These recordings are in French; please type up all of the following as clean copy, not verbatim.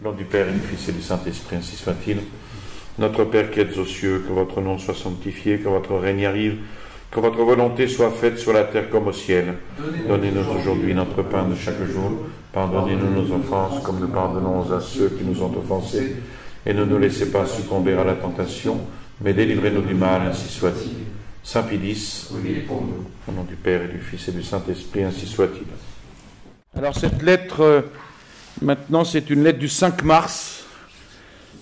Au nom du Père et du Fils et du Saint-Esprit, ainsi soit-il. Notre Père qui êtes aux cieux, que votre nom soit sanctifié, que votre règne arrive, que votre volonté soit faite sur la terre comme au ciel. Donnez-nous aujourd'hui notre pain de chaque jour. Pardonnez-nous nos offenses, comme nous pardonnons à ceux qui nous ont offensés. Et ne nous laissez pas succomber à la tentation, mais délivrez-nous du mal, ainsi soit-il. Saint Pédis, au nom du Père et du Fils et du Saint-Esprit, ainsi soit-il. Alors cette lettre, maintenant c'est une lettre du 5 mars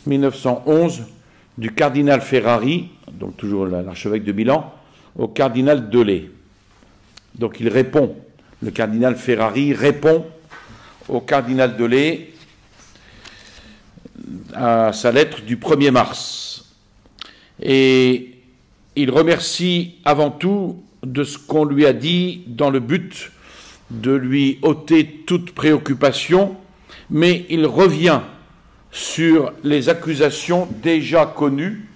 1911 du cardinal Ferrari, donc toujours l'archevêque de Milan, au cardinal Delay. Donc il répond, le cardinal Ferrari répond au cardinal Delay à sa lettre du 1er mars. Et il remercie avant tout de ce qu'on lui a dit dans le but de lui ôter toute préoccupation, mais il revient sur les accusations déjà connues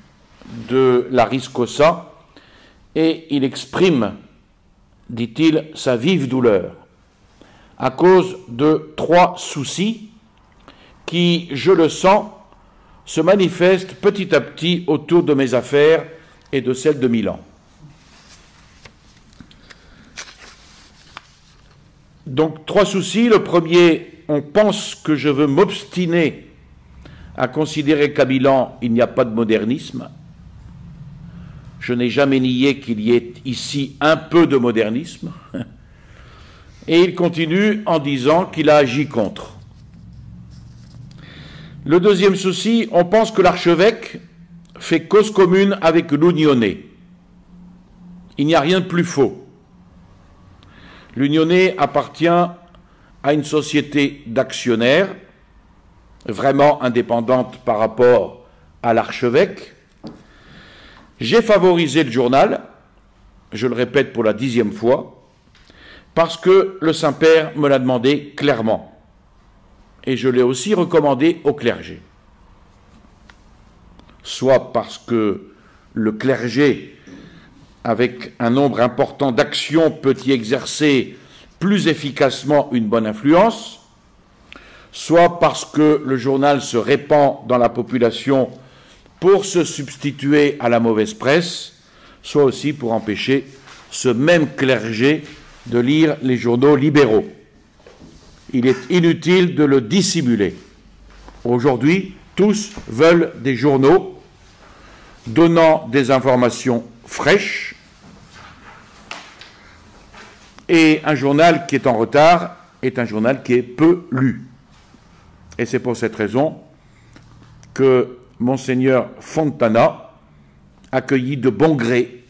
de Laris Cosa et il exprime, dit-il, sa vive douleur à cause de 3 soucis qui, je le sens, se manifestent petit à petit autour de mes affaires et de celles de Milan. Donc 3 soucis. Le premier, on pense que je veux m'obstiner à considérer qu'à Milan, il n'y a pas de modernisme. Je n'ai jamais nié qu'il y ait ici un peu de modernisme. Et il continue en disant qu'il a agi contre. Le deuxième souci, on pense que l'archevêque fait cause commune avec l'Unione. Il n'y a rien de plus faux. L'Unione appartient à une société d'actionnaires, vraiment indépendante par rapport à l'archevêque. J'ai favorisé le journal, je le répète pour la 10e fois, parce que le Saint-Père me l'a demandé clairement. Et je l'ai aussi recommandé au clergé. Soit parce que le clergé, avec un nombre important d'actions, peut y exercer plus efficacement une bonne influence, soit parce que le journal se répand dans la population pour se substituer à la mauvaise presse, soit aussi pour empêcher ce même clergé de lire les journaux libéraux. Il est inutile de le dissimuler. Aujourd'hui, tous veulent des journaux donnant des informations fraîches, et un journal qui est en retard est un journal qui est peu lu. Et c'est pour cette raison que Monseigneur Fontana accueillit de bon gré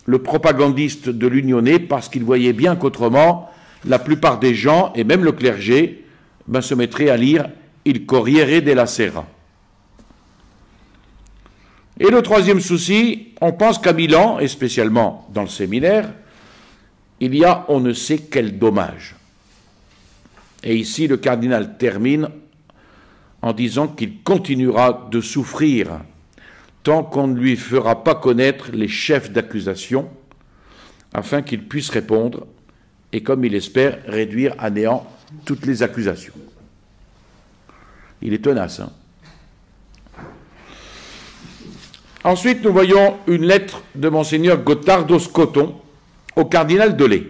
le propagandiste de l'Unione parce qu'il voyait bien qu'autrement, la plupart des gens, et même le clergé, se mettraient à lire « Il Corriere della Sera ». Et le troisième souci, on pense qu'à Milan, et spécialement dans le séminaire, il y a on ne sait quel dommage. Et ici, le cardinal termine en disant qu'il continuera de souffrir tant qu'on ne lui fera pas connaître les chefs d'accusation, afin qu'il puisse répondre et, comme il espère, réduire à néant toutes les accusations. Il est tenace, hein. Ensuite, nous voyons une lettre de Monseigneur Gottardo Scoton au cardinal Delay.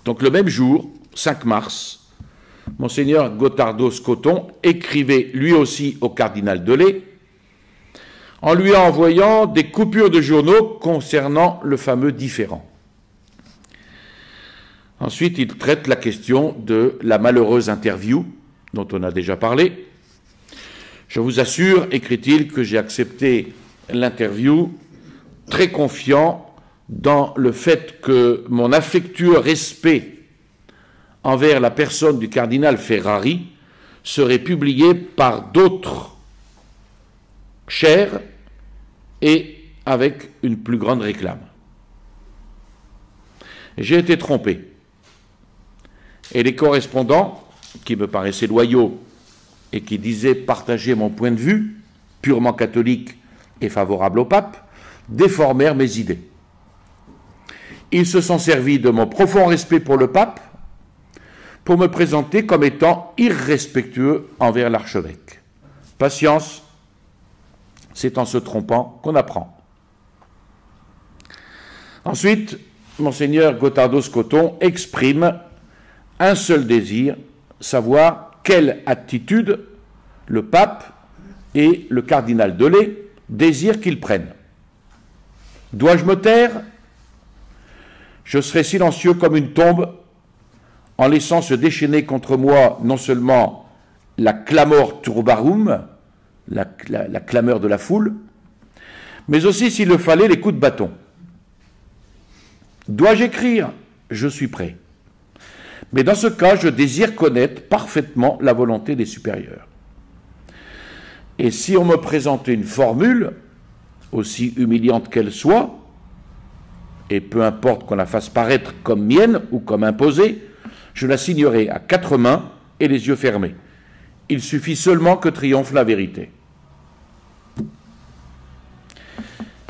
Donc le même jour, 5 mars, Monseigneur Gottardo Scoton écrivait lui aussi au cardinal Delay en lui envoyant des coupures de journaux concernant le fameux différend. Ensuite, il traite la question de la malheureuse interview dont on a déjà parlé. Je vous assure, écrit-il, que j'ai accepté l'interview très confiant dans le fait que mon affectueux respect envers la personne du cardinal Ferrari serait publié par d'autres chers et avec une plus grande réclame. J'ai été trompé. Et les correspondants, qui me paraissaient loyaux et qui disaient partager mon point de vue, purement catholique et favorable au pape, déformèrent mes idées. Ils se sont servis de mon profond respect pour le pape pour me présenter comme étant irrespectueux envers l'archevêque. Patience, c'est en se trompant qu'on apprend. Ensuite, Monseigneur Gottardo-Scoton exprime un seul désir, savoir quelle attitude le pape et le cardinal Delay désirent qu'ils prennent. Dois-je me taire? Je serai silencieux comme une tombe, en laissant se déchaîner contre moi non seulement la clamor turbarum, la clameur de la foule, mais aussi, s'il le fallait, les coups de bâton. Dois-je écrire? Je suis prêt. Mais dans ce cas, je désire connaître parfaitement la volonté des supérieurs. Et si on me présentait une formule, aussi humiliante qu'elle soit, et peu importe qu'on la fasse paraître comme mienne ou comme imposée, je la signerai à quatre mains et les yeux fermés. Il suffit seulement que triomphe la vérité.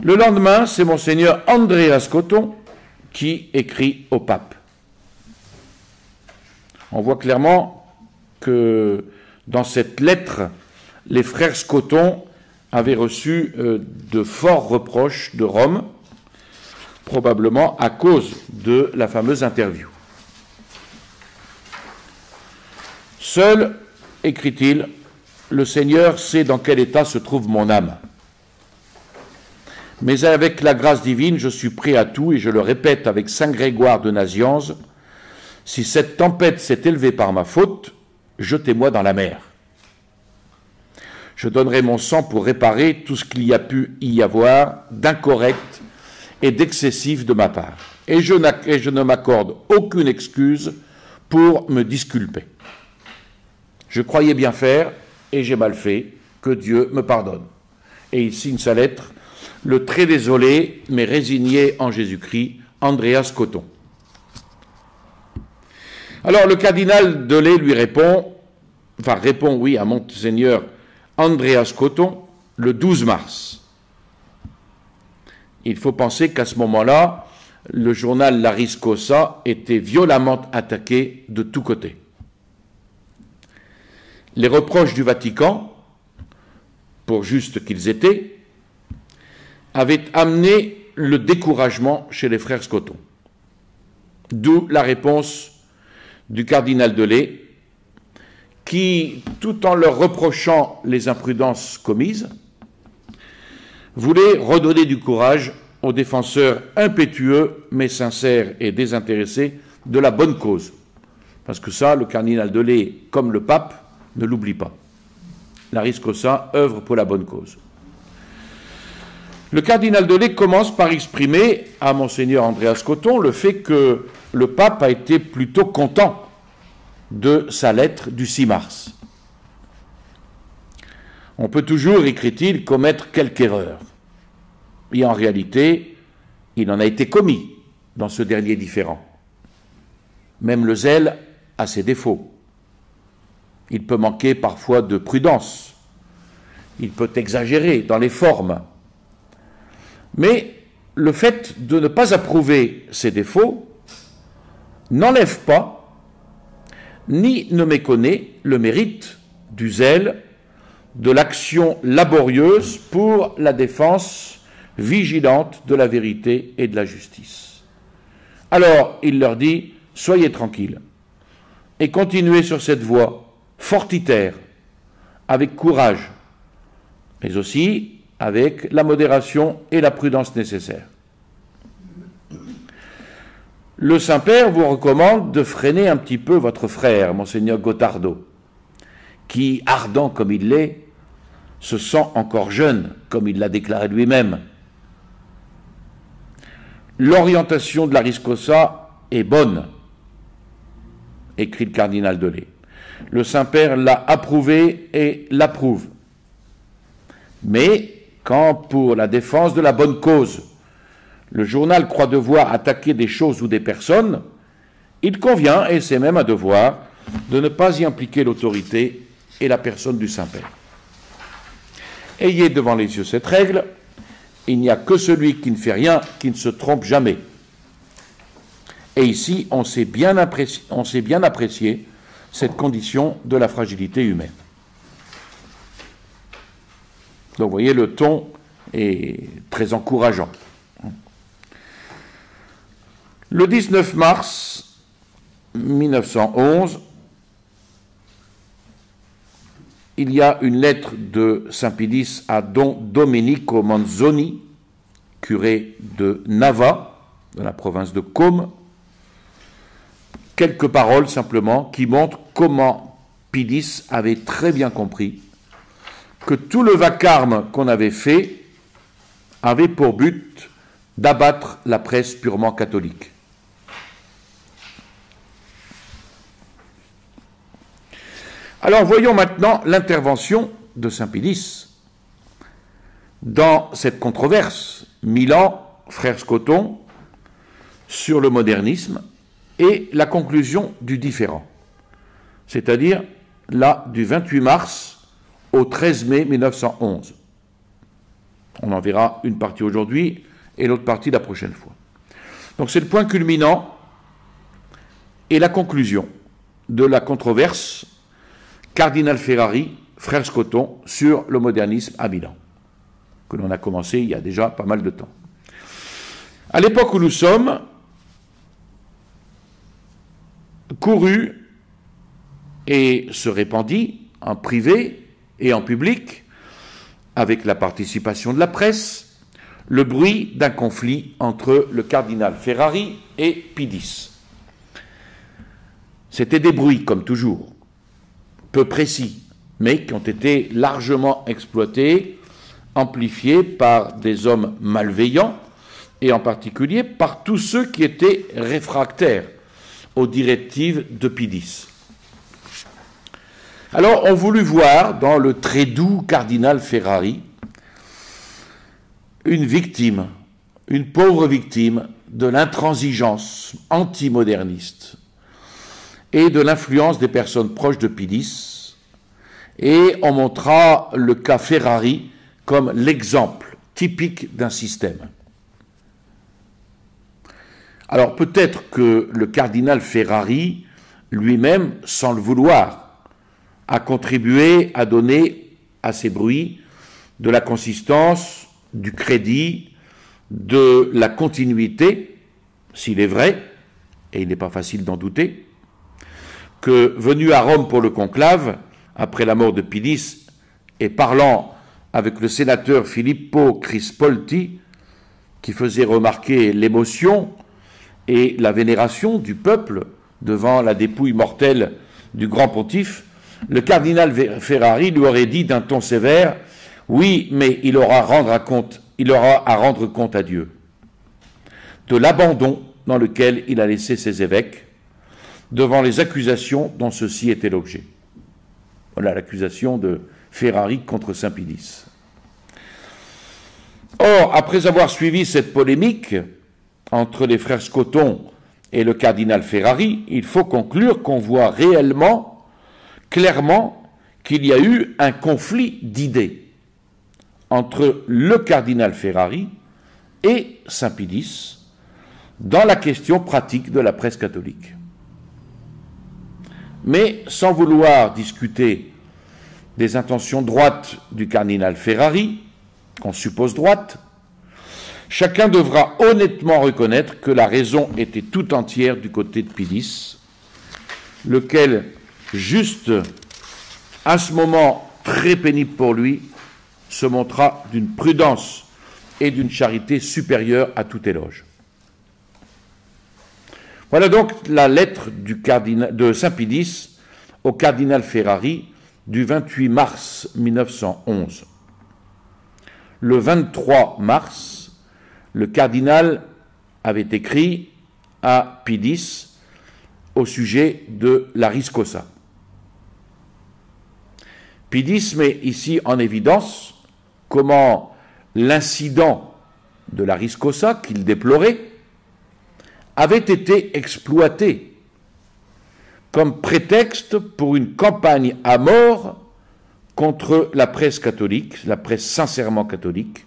Le lendemain, c'est Monseigneur Andrea Scoton qui écrit au pape. On voit clairement que dans cette lettre, les frères Scoton avaient reçu de forts reproches de Rome, probablement à cause de la fameuse interview. Seul, écrit-il, le Seigneur sait dans quel état se trouve mon âme. Mais avec la grâce divine, je suis prêt à tout, et je le répète avec saint Grégoire de Nazianze, si cette tempête s'est élevée par ma faute, jetez-moi dans la mer. Je donnerai mon sang pour réparer tout ce qu'il y a pu y avoir d'incorrect et d'excessif de ma part. Et je ne m'accorde aucune excuse pour me disculper. Je croyais bien faire, et j'ai mal fait, que Dieu me pardonne. Et il signe sa lettre, le très désolé, mais résigné en Jésus-Christ, Andrea Scoton. Alors le cardinal Delay lui répond oui à Monseigneur Andrea Scoton le 12 mars. Il faut penser qu'à ce moment-là, le journal La Riscosa était violemment attaqué de tous côtés. Les reproches du Vatican, pour juste qu'ils étaient, avaient amené le découragement chez les frères Scoton. D'où la réponse du cardinal Delay, qui, tout en leur reprochant les imprudences commises, voulait redonner du courage aux défenseurs impétueux, mais sincères et désintéressés de la bonne cause. Parce que ça, le cardinal Delay, comme le pape, ne l'oublie pas. La Riscosa œuvre pour la bonne cause. Le cardinal Delay commence par exprimer à Monseigneur Andrea Scoton le fait que le pape a été plutôt content de sa lettre du 6 mars. On peut toujours, écrit-il, commettre quelque erreur. Et en réalité, il en a été commis dans ce dernier différend. Même le zèle a ses défauts. Il peut manquer parfois de prudence. Il peut exagérer dans les formes. Mais le fait de ne pas approuver ces défauts n'enlève pas ni ne méconnaît le mérite du zèle, de l'action laborieuse pour la défense vigilante de la vérité et de la justice. Alors, il leur dit, soyez tranquilles et continuez sur cette voie fortitaire, avec courage, mais aussi avec la modération et la prudence nécessaires. Le Saint-Père vous recommande de freiner un petit peu votre frère, Monseigneur Gottardo, qui, ardent comme il l'est, se sent encore jeune, comme il l'a déclaré lui-même. L'orientation de la Riscosa est bonne, écrit le cardinal Delay. Le Saint-Père l'a approuvé et l'approuve. Mais quand, pour la défense de la bonne cause, le journal croit devoir attaquer des choses ou des personnes, il convient, et c'est même un devoir, de ne pas y impliquer l'autorité et la personne du Saint-Père. Ayez devant les yeux cette règle, il n'y a que celui qui ne fait rien qui ne se trompe jamais. Et ici, on sait bien apprécier cette condition de la fragilité humaine. Donc vous voyez, le ton est très encourageant. Le 19 mars 1911, il y a une lettre de Saint Pidis à Don Domenico Manzoni, curé de Nava, dans la province de Côme. Quelques paroles simplement qui montrent comment Pidis avait très bien compris que tout le vacarme qu'on avait fait avait pour but d'abattre la presse purement catholique. Alors voyons maintenant l'intervention de Saint Pidis dans cette controverse Milan, frère Scoton, sur le modernisme et la conclusion du différend, c'est-à-dire là du 28 mars au 13 mai 1911. On en verra une partie aujourd'hui et l'autre partie la prochaine fois. Donc c'est le point culminant et la conclusion de la controverse Cardinal Ferrari, frère Scoton, sur le modernisme à Milan, que l'on a commencé il y a déjà pas mal de temps. À l'époque où nous sommes, courut et se répandit en privé et en public, avec la participation de la presse, le bruit d'un conflit entre le cardinal Ferrari et Pidis. C'était des bruits, comme toujours, peu précis, mais qui ont été largement exploités, amplifiés par des hommes malveillants, et en particulier par tous ceux qui étaient réfractaires aux directives de Pidis. Alors, on voulut voir dans le très doux cardinal Ferrari une victime, une pauvre victime de l'intransigeance antimoderniste et de l'influence des personnes proches de Pidis, et on montra le cas Ferrari comme l'exemple typique d'un système. Alors peut-être que le cardinal Ferrari lui-même, sans le vouloir, a contribué à donner à ces bruits de la consistance, du crédit, de la continuité, s'il est vrai, et il n'est pas facile d'en douter, que venu à Rome pour le conclave, après la mort de Pidis, et parlant avec le sénateur Filippo Crispolti, qui faisait remarquer l'émotion et la vénération du peuple devant la dépouille mortelle du grand pontife, le cardinal Ferrari lui aurait dit d'un ton sévère « Oui, mais il aura à rendre compte à Dieu de l'abandon dans lequel il a laissé ses évêques devant les accusations dont ceux-ci étaient l'objet. » Voilà l'accusation de Ferrari contre Saint Pidis. Or, après avoir suivi cette polémique entre les frères Scoton et le cardinal Ferrari, il faut conclure qu'on voit réellement, clairement, qu'il y a eu un conflit d'idées entre le cardinal Ferrari et Saint Pidis dans la question pratique de la presse catholique. Mais sans vouloir discuter des intentions droites du cardinal Ferrari, qu'on suppose droite, chacun devra honnêtement reconnaître que la raison était tout entière du côté de Pidis, lequel, juste à ce moment très pénible pour lui, se montra d'une prudence et d'une charité supérieure à tout éloge. Voilà donc la lettre de Saint Pidis au cardinal Ferrari du 28 mars 1911. Le 23 mars, le cardinal avait écrit à Pidis au sujet de la Riscosa. Pidis met ici en évidence comment l'incident de la Riscosa, qu'il déplorait, avait été exploité comme prétexte pour une campagne à mort contre la presse catholique, la presse sincèrement catholique,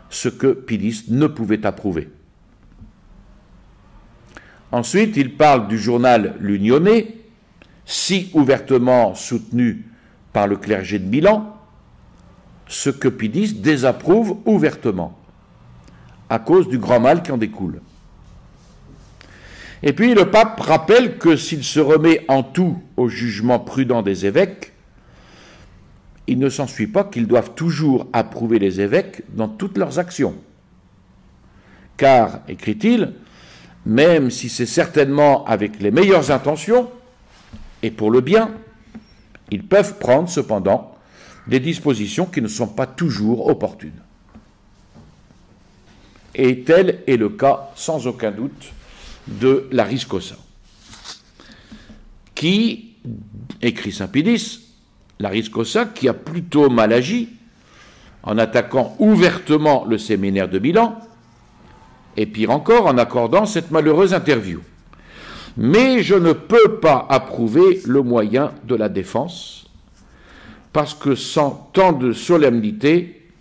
ce que Pidis ne pouvait approuver. Ensuite, il parle du journal L'Unione, si ouvertement soutenu par le clergé de Milan, ce que Pidis désapprouve ouvertement, à cause du grand mal qui en découle. Et puis le pape rappelle que s'il se remet en tout au jugement prudent des évêques, il ne s'ensuit pas qu'ils doivent toujours approuver les évêques dans toutes leurs actions. Car, écrit-il, même si c'est certainement avec les meilleures intentions, et pour le bien, ils peuvent prendre cependant des dispositions qui ne sont pas toujours opportunes. Et tel est le cas, sans aucun doute, de l'Ariscosa, qui, écrit saint Pidis, l'Ariscosa qui a plutôt mal agi en attaquant ouvertement le séminaire de Milan, et pire encore en accordant cette malheureuse interview. Mais je ne peux pas approuver le moyen de la défense, parce que sans tant de solennité,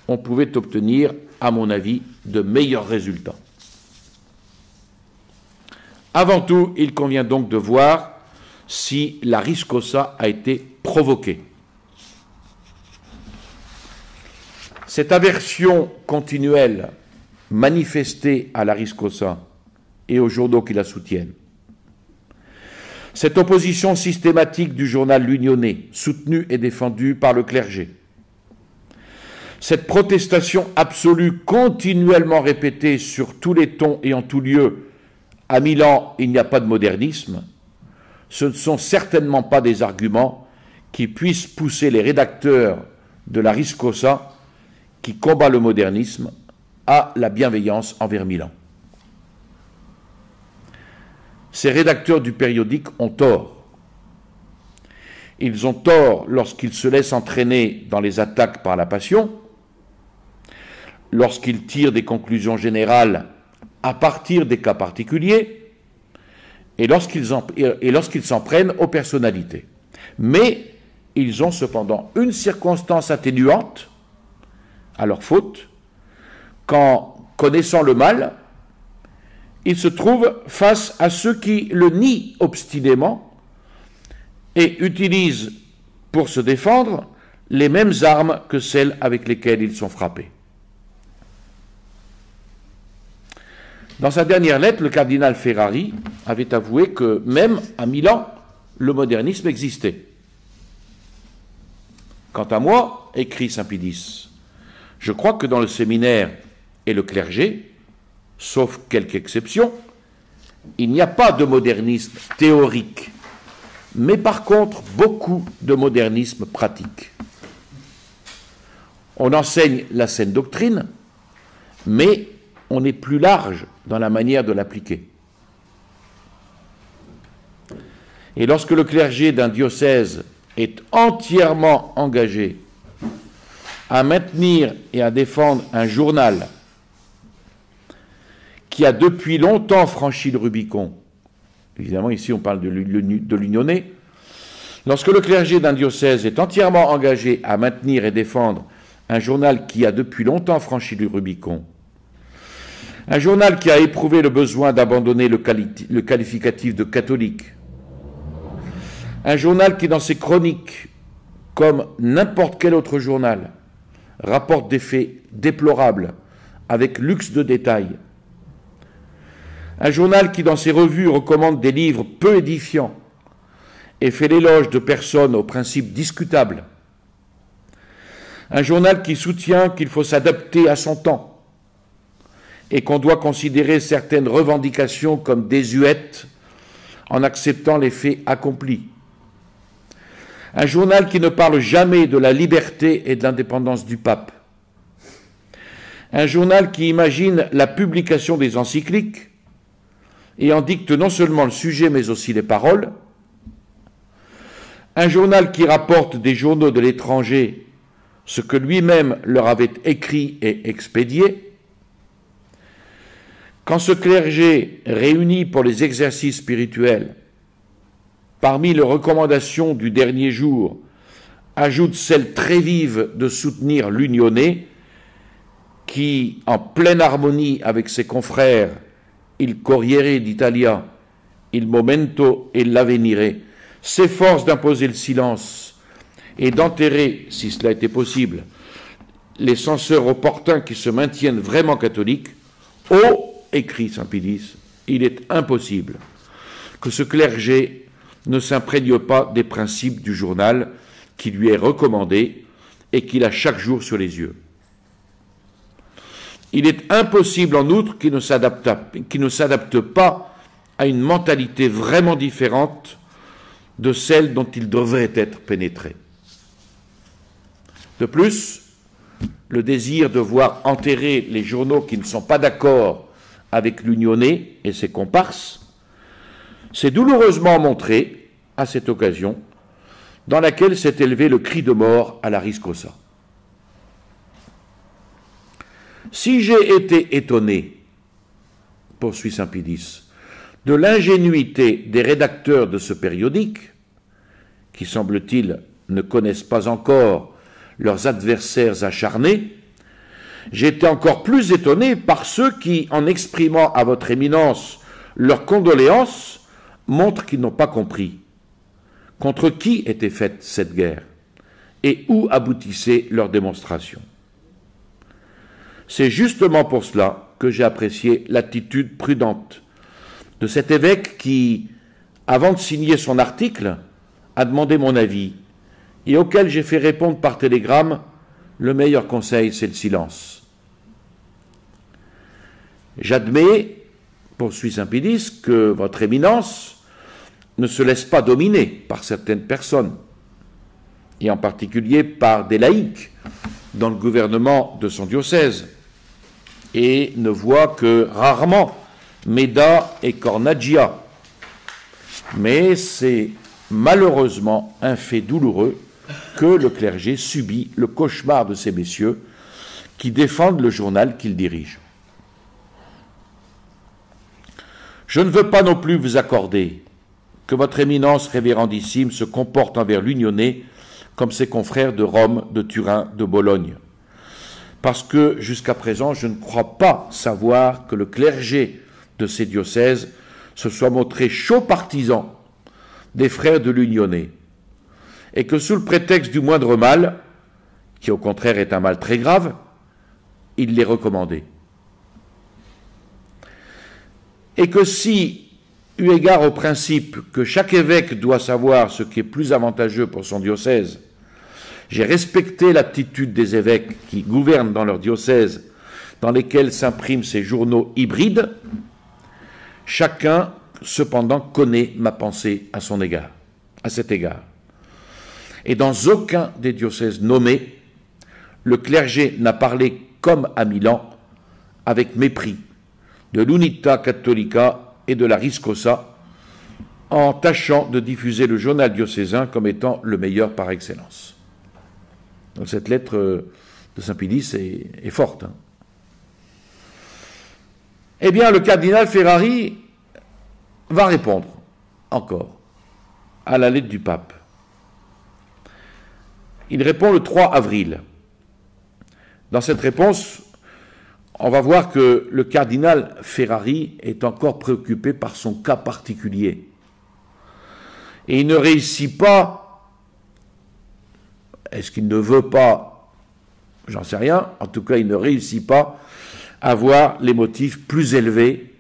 on pouvait obtenir, à mon avis, de meilleurs résultats. Avant tout, il convient donc de voir si l'Ariscosa a été provoquée. Cette aversion continuelle manifestée à l'Ariscosa et aux journaux qui la soutiennent, cette opposition systématique du journal L'Unionnais, soutenue et défendue par le clergé, cette protestation absolue continuellement répétée sur tous les tons et en tous lieux, à Milan, il n'y a pas de modernisme, ce ne sont certainement pas des arguments qui puissent pousser les rédacteurs de l'Ariscosa, qui combat le modernisme, à la bienveillance envers Milan. Ces rédacteurs du périodique ont tort. Ils ont tort lorsqu'ils se laissent entraîner dans les attaques par la passion, lorsqu'ils tirent des conclusions générales à partir des cas particuliers, et lorsqu'ils s'en prennent aux personnalités. Mais ils ont cependant une circonstance atténuante à leur faute, qu'en connaissant le mal, ils se trouvent face à ceux qui le nient obstinément et utilisent pour se défendre les mêmes armes que celles avec lesquelles ils sont frappés. Dans sa dernière lettre, le cardinal Ferrari avait avoué que même à Milan, le modernisme existait. Quant à moi, écrit saint Pidis, je crois que dans le séminaire et le clergé, sauf quelques exceptions, il n'y a pas de modernisme théorique, mais par contre beaucoup de modernisme pratique. On enseigne la saine doctrine, mais on est plus large dans la manière de l'appliquer. Et lorsque le clergé d'un diocèse est entièrement engagé à maintenir et à défendre un journal qui a depuis longtemps franchi le Rubicon, évidemment ici on parle de l'Unionnais, lorsque le clergé d'un diocèse est entièrement engagé à maintenir et défendre un journal qui a depuis longtemps franchi le Rubicon, un journal qui a éprouvé le besoin d'abandonner le qualificatif de catholique, un journal qui dans ses chroniques, comme n'importe quel autre journal, rapporte des faits déplorables avec luxe de détails, un journal qui dans ses revues recommande des livres peu édifiants et fait l'éloge de personnes aux principes discutables, un journal qui soutient qu'il faut s'adapter à son temps et qu'on doit considérer certaines revendications comme désuètes en acceptant les faits accomplis. Un journal qui ne parle jamais de la liberté et de l'indépendance du pape. Un journal qui imagine la publication des encycliques et en dicte non seulement le sujet mais aussi les paroles. Un journal qui rapporte des journaux de l'étranger ce que lui-même leur avait écrit et expédié. Quand ce clergé réuni pour les exercices spirituels, parmi les recommandations du dernier jour, ajoute celle très vive de soutenir l'Unionnais, qui, en pleine harmonie avec ses confrères, il Corriere d'Italia, il Momento et l'Avvenire, s'efforce d'imposer le silence et d'enterrer, si cela était possible, les censeurs opportuns qui se maintiennent vraiment catholiques, oh, écrit saint Pie, il est impossible que ce clergé ne s'imprègne pas des principes du journal qui lui est recommandé et qu'il a chaque jour sur les yeux. Il est impossible en outre qu'il ne s'adapte pas à une mentalité vraiment différente de celle dont il devrait être pénétré. De plus, le désir de voir enterrer les journaux qui ne sont pas d'accord avec l'Unionnais et ses comparses s'est douloureusement montré à cette occasion, dans laquelle s'est élevé le cri de mort à la Riscosa. Si j'ai été étonné, poursuit saint Pie, de l'ingénuité des rédacteurs de ce périodique, qui semble-t-il ne connaissent pas encore leurs adversaires acharnés, j'ai été encore plus étonné par ceux qui, en exprimant à votre éminence leurs condoléances, montrent qu'ils n'ont pas compris contre qui était faite cette guerre et où aboutissait leur démonstration. C'est justement pour cela que j'ai apprécié l'attitude prudente de cet évêque qui, avant de signer son article, a demandé mon avis et auquel j'ai fait répondre par télégramme: le meilleur conseil, c'est le silence. J'admets, poursuit saint Pie, que votre éminence ne se laisse pas dominer par certaines personnes, et en particulier par des laïcs dans le gouvernement de son diocèse, et ne voit que rarement Méda et Cornaggia. Mais c'est malheureusement un fait douloureux que le clergé subit le cauchemar de ces messieurs qui défendent le journal qu'ils dirigent. Je ne veux pas non plus vous accorder que votre éminence révérendissime se comporte envers l'Unionnais comme ses confrères de Rome, de Turin, de Bologne. Parce que, jusqu'à présent, je ne crois pas savoir que le clergé de ces diocèses se soit montré chaud partisan des frères de l'Unionnais, et que sous le prétexte du moindre mal, qui au contraire est un mal très grave, il les recommandait. Et que si, eu égard au principe que chaque évêque doit savoir ce qui est plus avantageux pour son diocèse, j'ai respecté l'attitude des évêques qui gouvernent dans leur diocèse, dans lesquels s'impriment ces journaux hybrides, chacun, cependant, connaît ma pensée à son égard, à cet égard. Et dans aucun des diocèses nommés, le clergé n'a parlé comme à Milan, avec mépris, de l'Unità Cattolica et de la Riscosa, en tâchant de diffuser le journal diocésain comme étant le meilleur par excellence. Donc cette lettre de saint Pie est forte. Hein. Eh bien, le cardinal Ferrari va répondre encore à la lettre du pape. Il répond le 3 avril. Dans cette réponse, on va voir que le cardinal Ferrari est encore préoccupé par son cas particulier. Et il ne réussit pas, est-ce qu'il ne veut pas, j'en sais rien, en tout cas il ne réussit pas à voir les motifs plus élevés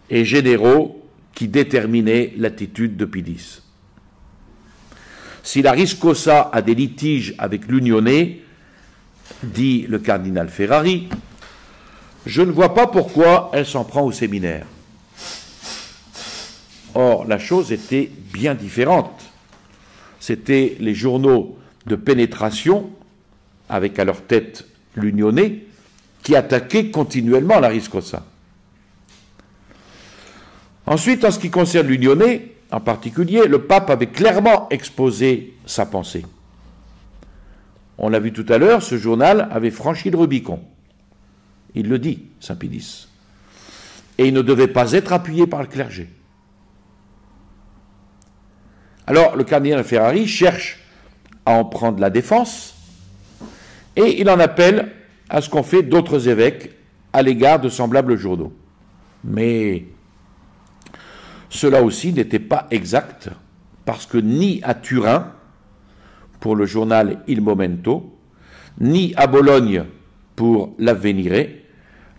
et généraux qui déterminaient l'attitude de Pie X. Si la Riscosa a des litiges avec l'Unionnais, dit le cardinal Ferrari, je ne vois pas pourquoi elle s'en prend au séminaire. Or, la chose était bien différente. C'étaient les journaux de pénétration, avec à leur tête l'Unionnais, qui attaquaient continuellement la Riscosa. Ensuite, en ce qui concerne l'Unionnais, en particulier, le pape avait clairement exposé sa pensée. On l'a vu tout à l'heure, ce journal avait franchi le Rubicon. Il le dit, saint Pie X. Et il ne devait pas être appuyé par le clergé. Alors, le cardinal Ferrari cherche à en prendre la défense et il en appelle à ce qu'ont fait d'autres évêques à l'égard de semblables journaux. Mais cela aussi n'était pas exact, parce que ni à Turin, pour le journal Il Momento, ni à Bologne, pour l'Avvenire,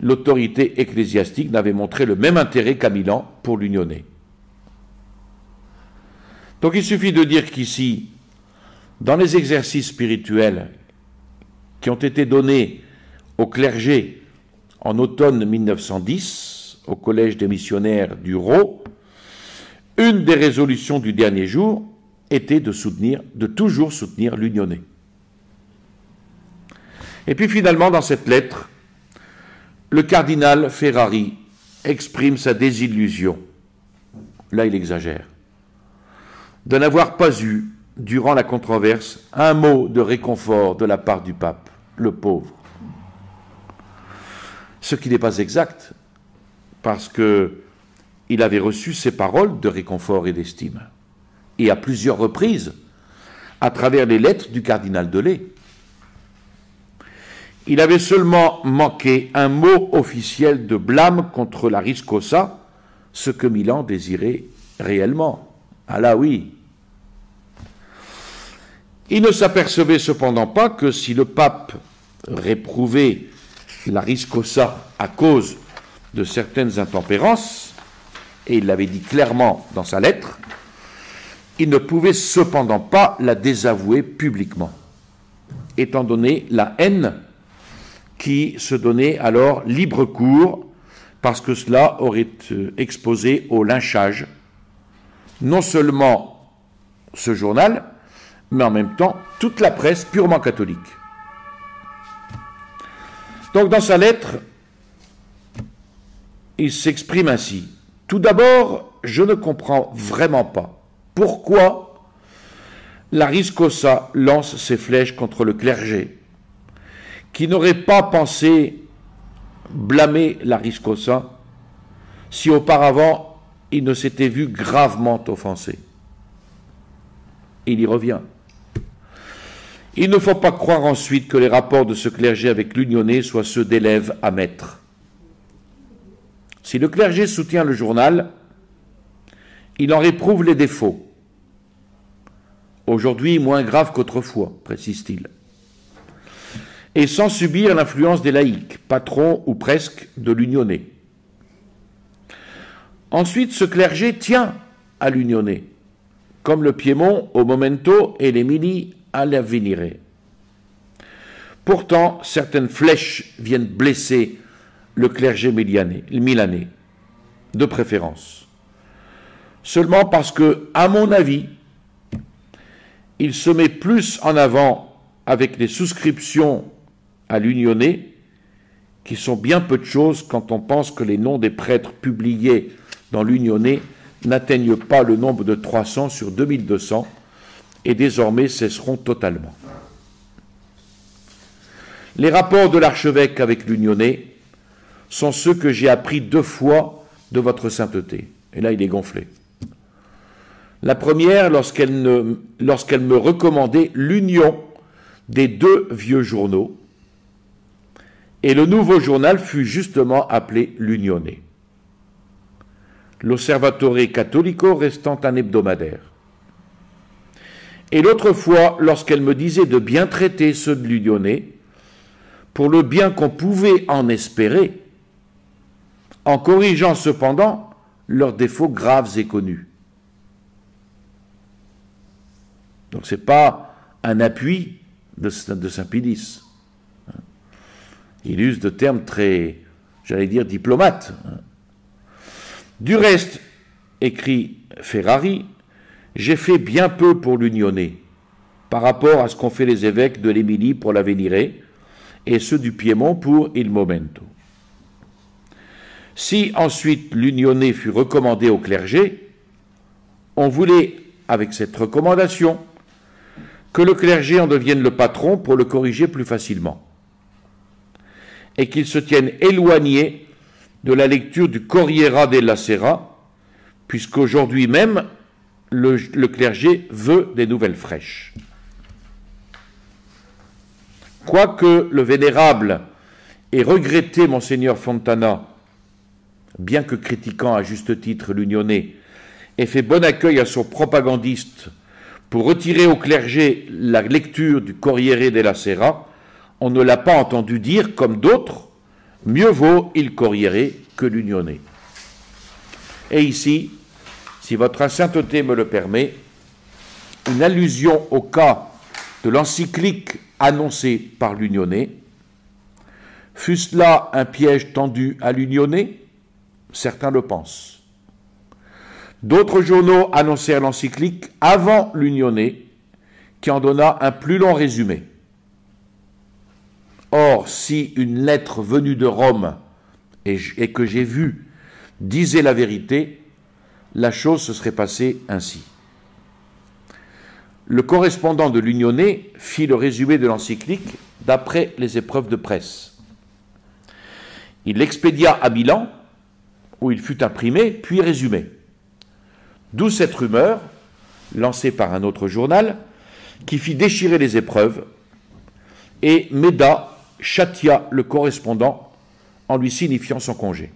l'autorité ecclésiastique n'avait montré le même intérêt qu'à Milan pour l'Unione. Donc il suffit de dire qu'ici, dans les exercices spirituels qui ont été donnés au clergé en automne 1910, au Collège des missionnaires du Rho, une des résolutions du dernier jour était de toujours soutenir l'Unione. Et puis finalement, dans cette lettre, le cardinal Ferrari exprime sa désillusion, là il exagère, de n'avoir pas eu, durant la controverse, un mot de réconfort de la part du pape, le pauvre. Ce qui n'est pas exact, parce qu'il avait reçu ces paroles de réconfort et d'estime, et à plusieurs reprises, à travers les lettres du cardinal Delay. Il avait seulement manqué un mot officiel de blâme contre la Riscosa, ce que Milan désirait réellement. Ah là oui. Il ne s'apercevait cependant pas que si le pape réprouvait la Riscosa à cause de certaines intempérances, et il l'avait dit clairement dans sa lettre, il ne pouvait cependant pas la désavouer publiquement, étant donné la haine qui se donnait alors libre cours, parce que cela aurait exposé au lynchage non seulement ce journal, mais en même temps toute la presse purement catholique. Donc dans sa lettre, il s'exprime ainsi. Tout d'abord, je ne comprends vraiment pas pourquoi la Riscosa lance ses flèches contre le clergé, qui n'aurait pas pensé blâmer la Riscosa si auparavant il ne s'était vu gravement offensé. Il y revient. Il ne faut pas croire ensuite que les rapports de ce clergé avec l'Unione soient ceux d'élèves à maître. Si le clergé soutient le journal, il en réprouve les défauts. Aujourd'hui moins graves qu'autrefois, précise-t-il. Et sans subir l'influence des laïcs, patrons ou presque de l'Unione. Ensuite, ce clergé tient à l'Unione, comme le Piémont au Momento et l'Émilie à l'Avvenire. Pourtant, certaines flèches viennent blesser le clergé milanais, de préférence. Seulement parce que, à mon avis, il se met plus en avant avec les souscriptions à l'Unione, qui sont bien peu de choses quand on pense que les noms des prêtres publiés dans l'Unione n'atteignent pas le nombre de 300 sur 2200 et désormais cesseront totalement. Les rapports de l'archevêque avec l'Unione sont ceux que j'ai appris 2 fois de votre sainteté. Et là, il est gonflé. La première, lorsqu'elle me recommandait l'union des 2 vieux journaux, et le nouveau journal fut justement appelé l'Unione. L'Osservatore Cattolico restant un hebdomadaire. Et l'autre fois, lorsqu'elle me disait de bien traiter ceux de l'Unione, pour le bien qu'on pouvait en espérer, en corrigeant cependant leurs défauts graves et connus. Donc ce n'est pas un appui de Saint-Pédis. Il use de termes très, j'allais dire, diplomates. Du reste, écrit Ferrari, j'ai fait bien peu pour l'Unione, par rapport à ce qu'ont fait les évêques de l'Émilie pour l'Avvenire et ceux du Piémont pour Il Momento. Si ensuite l'Unione fut recommandée au clergé, on voulait, avec cette recommandation, que le clergé en devienne le patron pour le corriger plus facilement, et qu'il se tienne éloigné de la lecture du Corriere della Sera, puisqu'aujourd'hui même, le clergé veut des nouvelles fraîches. Quoique le vénérable ait regretté Monseigneur Fontana, bien que critiquant à juste titre l'Unione, et fait bon accueil à son propagandiste pour retirer au clergé la lecture du Corriere della Sera, on ne l'a pas entendu dire, comme d'autres, mieux vaut il Corriere que l'Unione. Et ici, si votre sainteté me le permet, une allusion au cas de l'encyclique annoncée par l'Unione. Fût-ce là un piège tendu à l'Unione? Certains le pensent. D'autres journaux annoncèrent l'encyclique avant l'Unione, qui en donna un plus long résumé. Or, si une lettre venue de Rome et que j'ai vue disait la vérité, la chose se serait passée ainsi. Le correspondant de l'Unione fit le résumé de l'encyclique d'après les épreuves de presse. Il l'expédia à Milan, où il fut imprimé, puis résumé. D'où cette rumeur, lancée par un autre journal, qui fit déchirer les épreuves, et Méda châtia le correspondant en lui signifiant son congé.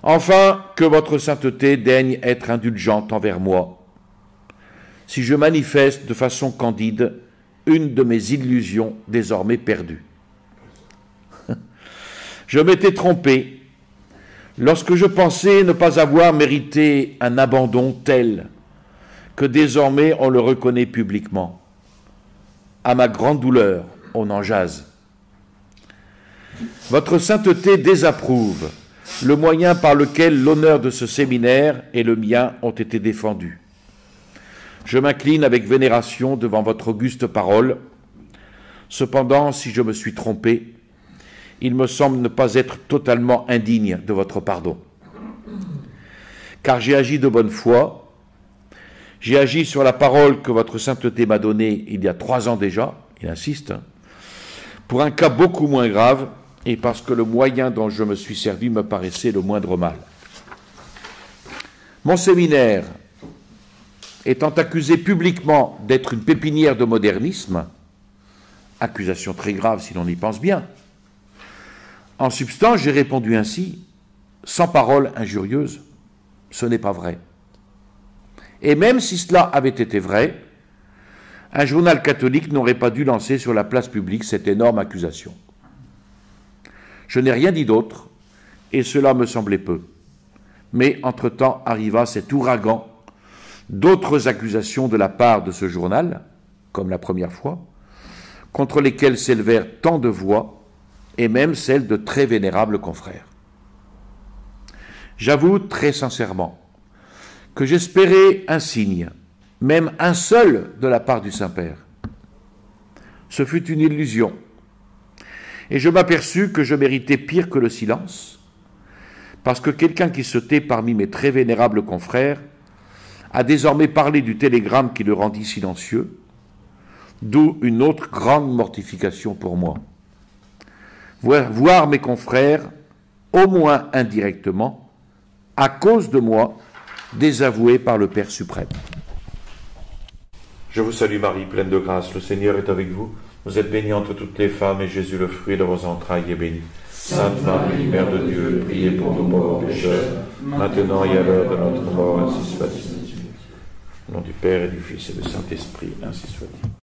Enfin, que votre sainteté daigne être indulgente envers moi, si je manifeste de façon candide une de mes illusions désormais perdues. Je m'étais trompé lorsque je pensais ne pas avoir mérité un abandon tel que désormais on le reconnaît publiquement. À ma grande douleur, on en jase. Votre sainteté désapprouve le moyen par lequel l'honneur de ce séminaire et le mien ont été défendus. Je m'incline avec vénération devant votre auguste parole. Cependant, si je me suis trompé, il me semble ne pas être totalement indigne de votre pardon. Car j'ai agi de bonne foi, j'ai agi sur la parole que votre sainteté m'a donnée il y a 3 ans déjà, il insiste, pour un cas beaucoup moins grave, et parce que le moyen dont je me suis servi me paraissait le moindre mal. Mon séminaire, étant accusé publiquement d'être une pépinière de modernisme, accusation très grave si l'on y pense bien, en substance, j'ai répondu ainsi, sans parole injurieuse, ce n'est pas vrai. Et même si cela avait été vrai, un journal catholique n'aurait pas dû lancer sur la place publique cette énorme accusation. Je n'ai rien dit d'autre, et cela me semblait peu. Mais entre-temps arriva cet ouragan d'autres accusations de la part de ce journal, comme la première fois, contre lesquelles s'élevèrent tant de voix, et même celles de très vénérables confrères. J'avoue très sincèrement que j'espérais un signe, même un seul de la part du Saint-Père. Ce fut une illusion, et je m'aperçus que je méritais pire que le silence, parce que quelqu'un qui se tait parmi mes très vénérables confrères a désormais parlé du télégramme qui le rendit silencieux, d'où une autre grande mortification pour moi. Voir mes confrères, au moins indirectement, à cause de moi, désavoués par le Père suprême. Je vous salue Marie, pleine de grâce, le Seigneur est avec vous. Vous êtes bénie entre toutes les femmes, et Jésus, le fruit de vos entrailles, est béni. Sainte Marie, Mère de Dieu, priez pour nous pauvres pécheurs, maintenant et à l'heure de notre mort, ainsi soit-il. Au nom du Père et du Fils et du Saint-Esprit, ainsi soit-il.